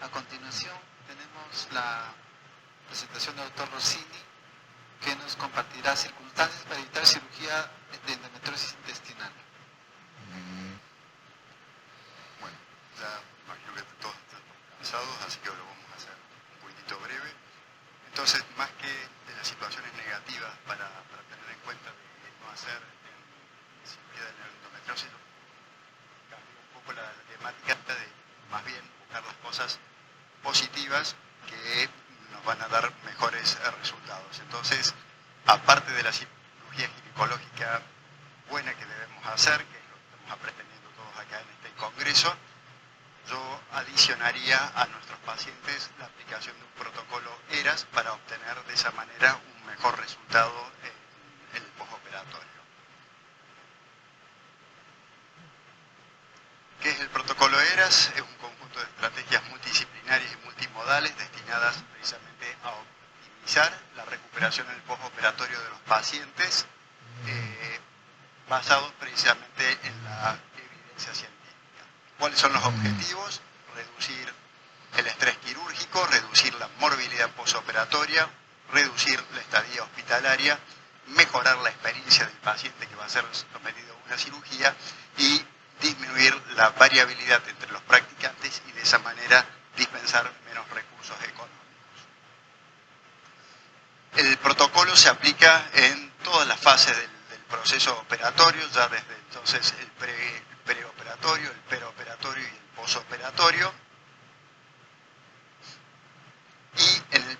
A continuación tenemos la presentación del doctor Rossini, que nos compartirá circunstancias para evitar cirugía de endometriosis intestinal. Bueno, ya imagino que todos están cansados, así que lo vamos a hacer un poquitito breve. Entonces, más que de las situaciones negativas para tener en cuenta de no hacer en cirugía de endometriosis, cambiar un poco la temática de más bien buscar las cosas positivas que nos van a dar mejores resultados. Entonces, aparte de la cirugía ginecológica buena que debemos hacer, que es lo que estamos aprendiendo todos acá en este congreso, yo adicionaría a nuestros pacientes la aplicación de un protocolo ERAS para obtener de esa manera un mejor resultado en el postoperatorio. ¿Qué es el protocolo ERAS? Es un conjunto de estrategias multidisciplinarias y multimodales destinadas precisamente a optimizar la recuperación en el postoperatorio de los pacientes, basados precisamente en la evidencia científica. ¿Cuáles son los objetivos? Reducir el estrés quirúrgico, reducir la morbilidad postoperatoria, reducir la estadía hospitalaria, mejorar la experiencia del paciente que va a ser sometido a una cirugía y disminuir la variabilidad entre los practicantes y de esa manera dispensar menos recursos económicos. El protocolo se aplica en todas las fases del proceso operatorio, ya desde entonces el preoperatorio, el peroperatorio y el posoperatorio. Y en el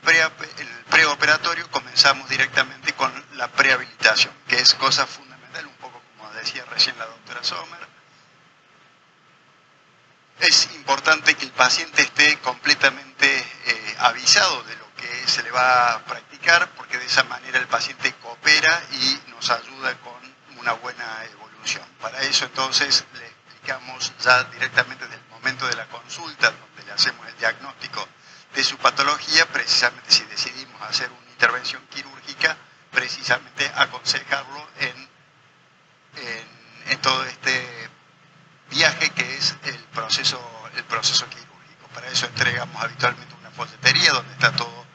preoperatorio comenzamos directamente con la prehabilitación, que es cosa fundamental, un poco como decía recién la doctora Sommer. Es importante que el paciente esté completamente avisado de lo que se le va a practicar, porque de esa manera el paciente coopera y nos ayuda con una buena evolución. Para eso entonces le explicamos ya directamente desde el momento de la consulta, donde le hacemos el diagnóstico de su patología, precisamente si decidimos hacer una intervención quirúrgica, precisamente aconsejarlo en todo este viaje que es el proceso quirúrgico. Para eso entregamos habitualmente una folletería donde está todo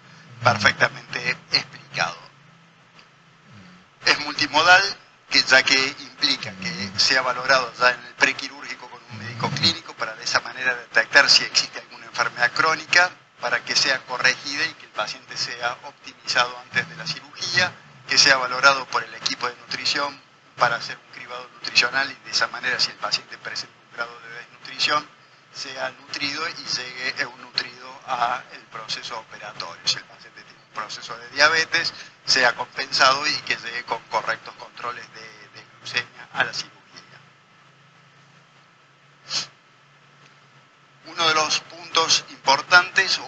perfectamente explicado. Es multimodal, ya que implica que sea valorado ya en el prequirúrgico con un médico clínico para de esa manera detectar si existe alguna enfermedad crónica, para que sea corregida y que el paciente sea optimizado antes de la cirugía, que sea valorado por el equipo de nutrición para hacer un cribado nutricional y de esa manera, si el paciente presenta un grado de desnutrición, sea nutrido y llegue nutrido al proceso operatorio. Si el paciente tiene un proceso de diabetes, sea compensado y que llegue con correctos controles de glucemia a la cirugía. Uno de los puntos importantes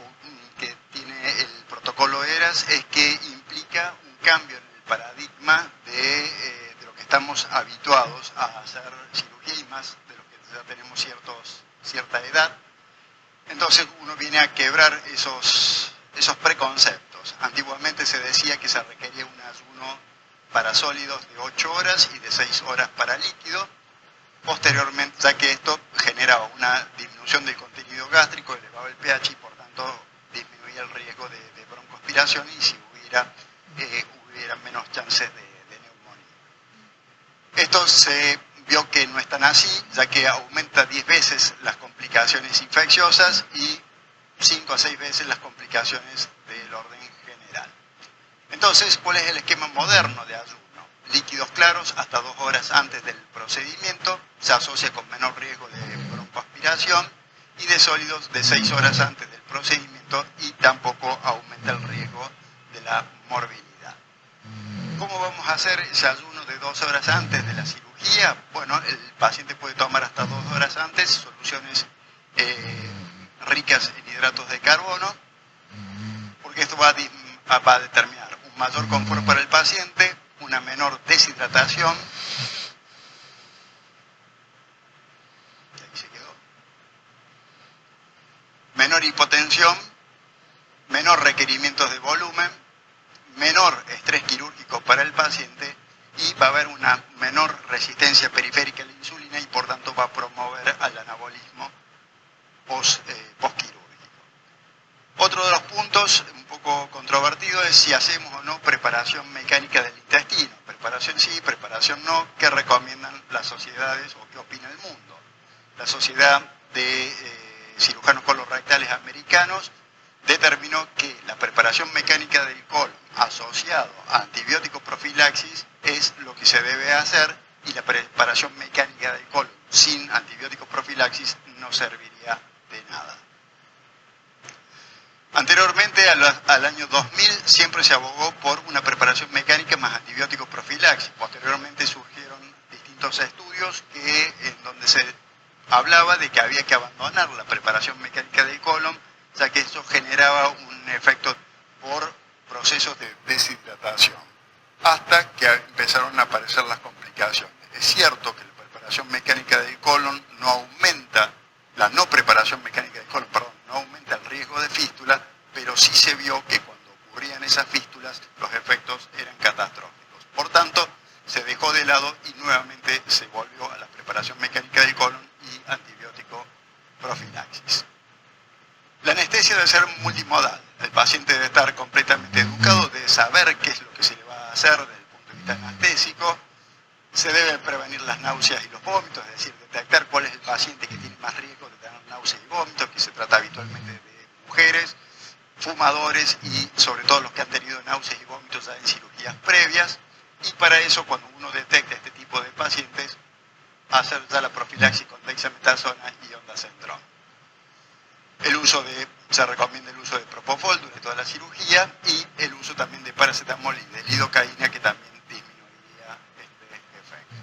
que tiene el protocolo ERAS es que implica un cambio en el paradigma de lo que estamos habituados a hacer cirugía y más de los que ya tenemos cierta edad. Entonces uno viene a quebrar esos preconceptos. Antiguamente se decía que se requería un ayuno para sólidos de 8 horas y de 6 horas para líquido. Posteriormente, ya que esto generaba una disminución del contenido gástrico, elevaba el pH y por tanto disminuía el riesgo de broncoaspiración y si hubiera menos chances de neumonía. Esto se vio que no es tan así, ya que aumenta 10 veces las complicaciones infecciosas y 5 a 6 veces las complicaciones del orden general. Entonces, ¿cuál es el esquema moderno de ayuno? Líquidos claros hasta 2 horas antes del procedimiento, se asocia con menor riesgo de broncoaspiración, y de sólidos de 6 horas antes del procedimiento y tampoco aumenta el riesgo de la morbilidad. ¿Cómo vamos a hacer ese ayuno de 2 horas antes de la cirugía? Bueno, el paciente puede tomar hasta 2 horas antes soluciones ricas en hidratos de carbono, porque esto va a determinar un mayor confort para el paciente, una menor deshidratación, ahí se quedó, menor hipotensión, menor requerimientos de volumen, menor estrés quirúrgico para el paciente y va a haber una menor resistencia periférica a la insulina y por tanto va a promover al anabolismo postquirúrgico. es si hacemos o no preparación mecánica del intestino. Preparación sí, preparación no. ¿Qué recomiendan las sociedades o qué opina el mundo? La Sociedad de Cirujanos Colorectales Americanos determinó que la preparación mecánica del colon asociado a antibiótico profilaxis es lo que se debe hacer, y la preparación mecánica del colon sin antibiótico profilaxis no serviría de nada. Anteriormente, al año 2000, siempre se abogó por una preparación mecánica más antibiótico profilaxis. Posteriormente surgieron distintos estudios en donde se hablaba de que había que abandonar la preparación mecánica del colon, ya que eso generaba un efecto por procesos de deshidratación, hasta que empezaron a aparecer las complicaciones. Es cierto que la preparación mecánica del colon no aumenta, la no preparación mecánica del colon, perdón, no aumenta el riesgo de fístula, pero sí se vio que cuando ocurrían esas fístulas los efectos eran catastróficos. Por tanto, se dejó de lado y nuevamente se volvió a la preparación mecánica del colon y antibiótico profilaxis. La anestesia debe ser multimodal. El paciente debe estar completamente educado, debe saber qué es lo que se le va a hacer desde el punto de vista anestésico. Se debe prevenir las náuseas y los vómitos, es decir, detectar cuál es el paciente que tiene más riesgo de tener náuseas y vómitos, que se trata habitualmente de mujeres, fumadores y sobre todo los que han tenido náuseas y vómitos ya en cirugías previas. Y para eso, cuando uno detecta este tipo de pacientes, hacer ya la profilaxis con dexametasona y ondansetron. Se recomienda el uso de propofol durante toda la cirugía y el uso también de paracetamol y de lidocaína, que también disminuiría este efecto.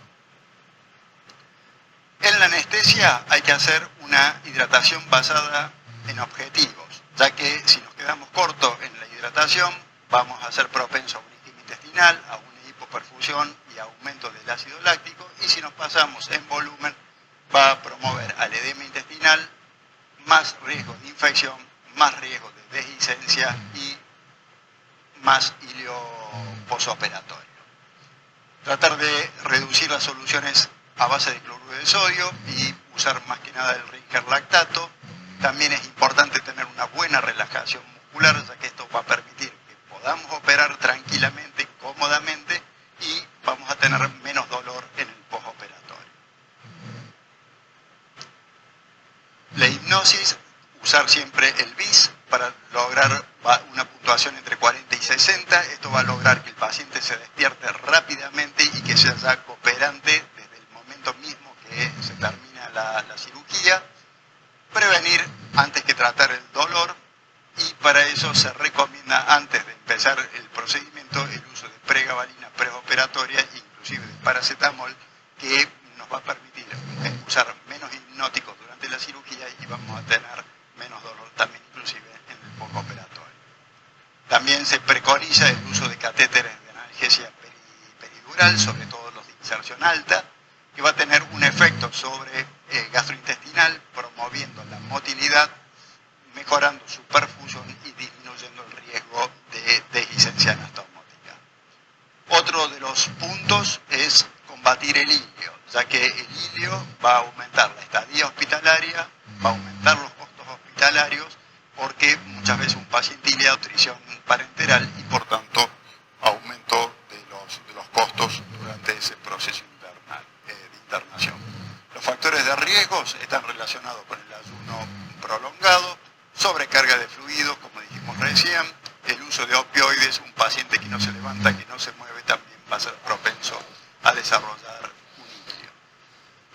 En la anestesia hay que hacer una hidratación basada en objetivos, ya que si nos quedamos cortos en la hidratación vamos a ser propensos a un isquemia intestinal, a una hipoperfusión y aumento del ácido láctico, y si nos pasamos en volumen va a promover al edema intestinal, más riesgo de infección, más riesgo de dehiscencia y más hilio posoperatorio. Tratar de reducir las soluciones a base de cloruro de sodio y usar más que nada el Ringer lactato. También es importante tener una buena relajación muscular, ya que esto va a permitir que podamos operar tranquilamente, cómodamente, y vamos a tener menos dolor en el posoperatorio. La hipnosis, usar siempre el BIS para lograr una puntuación entre 40 y 60. Esto va a lograr que el paciente se despierte rápidamente y que sea ya cooperante desde el momento mismo que se termina la cirugía. Prevenir antes que tratar el dolor, y para eso se recomienda, antes de empezar el procedimiento, el uso de pregabalina preoperatoria, inclusive de paracetamol, que nos va a permitir usar menos hipnóticos durante la cirugía y vamos a tener menos dolor también, inclusive en el postoperatorio. También se preconiza el uso de catéteres de analgesia peridural, sobre todo los de inserción alta, que va a tener un efecto sobre gastrointestinal, promoviendo la motilidad, mejorando su perfusión y disminuyendo el riesgo de dehiscencia anastomótica. Otro de los puntos es combatir el ilio, ya que el ilio va a aumentar la estadía hospitalaria, va a aumentar los costos hospitalarios, porque muchas veces un paciente ileado nutrición parenteral y por tanto aumento de los costos durante ese proceso de internación. Los factores de riesgos están relacionados con el ayuno prolongado, sobrecarga de fluidos, como dijimos recién, el uso de opioides. Un paciente que no se levanta, que no se mueve, también va a ser propenso a desarrollar un ilio.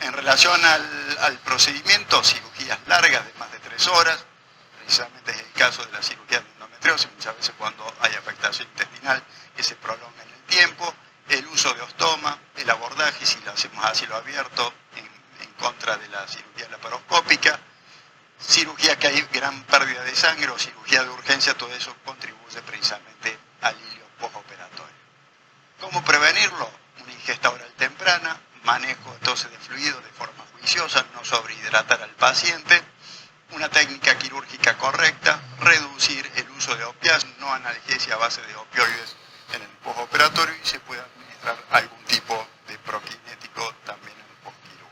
En relación al procedimiento, cirugías largas de más de 3 horas, precisamente es el caso de la cirugía de endometriosis, muchas veces cuando hay afectación intestinal que se prolonga en el tiempo, el uso de ostoma, el abordaje, si lo hacemos a cielo abierto, en contra de la cirugía laparoscópica, cirugía que hay gran pérdida de sangre o cirugía de urgencia, todo eso contribuye precisamente al ilio postoperatorio. ¿Cómo prevenirlo? Una ingesta oral temprana, manejo entonces de fluidos de forma juiciosa, no sobrehidratar al paciente, una técnica quirúrgica correcta, reducir el uso de opiáceos, no analgesia a base de opioides en el postoperatorio, y se puede administrar algún tipo de prokinético también en el postquirúrgico.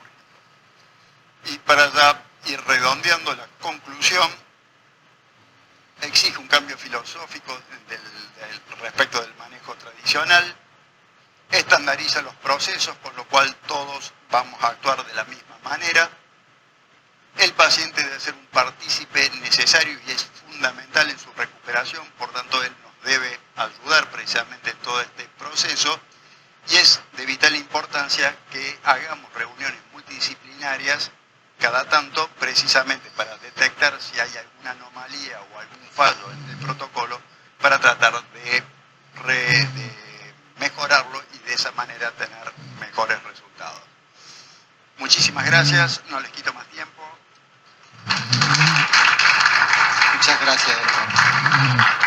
Y para ya ir redondeando la conclusión, exige un cambio filosófico del estandariza los procesos, con lo cual todos vamos a actuar de la misma manera. El paciente debe ser un partícipe necesario y es fundamental en su recuperación, por tanto él nos debe ayudar precisamente en todo este proceso, y es de vital importancia que hagamos reuniones multidisciplinarias cada tanto, precisamente para detectar si hay alguna anomalía o algún fallo en el protocolo, para tratar de mejorarlo y de esa manera tener mejores resultados. Muchísimas gracias, no les quito más tiempo. Muchas gracias, doctor.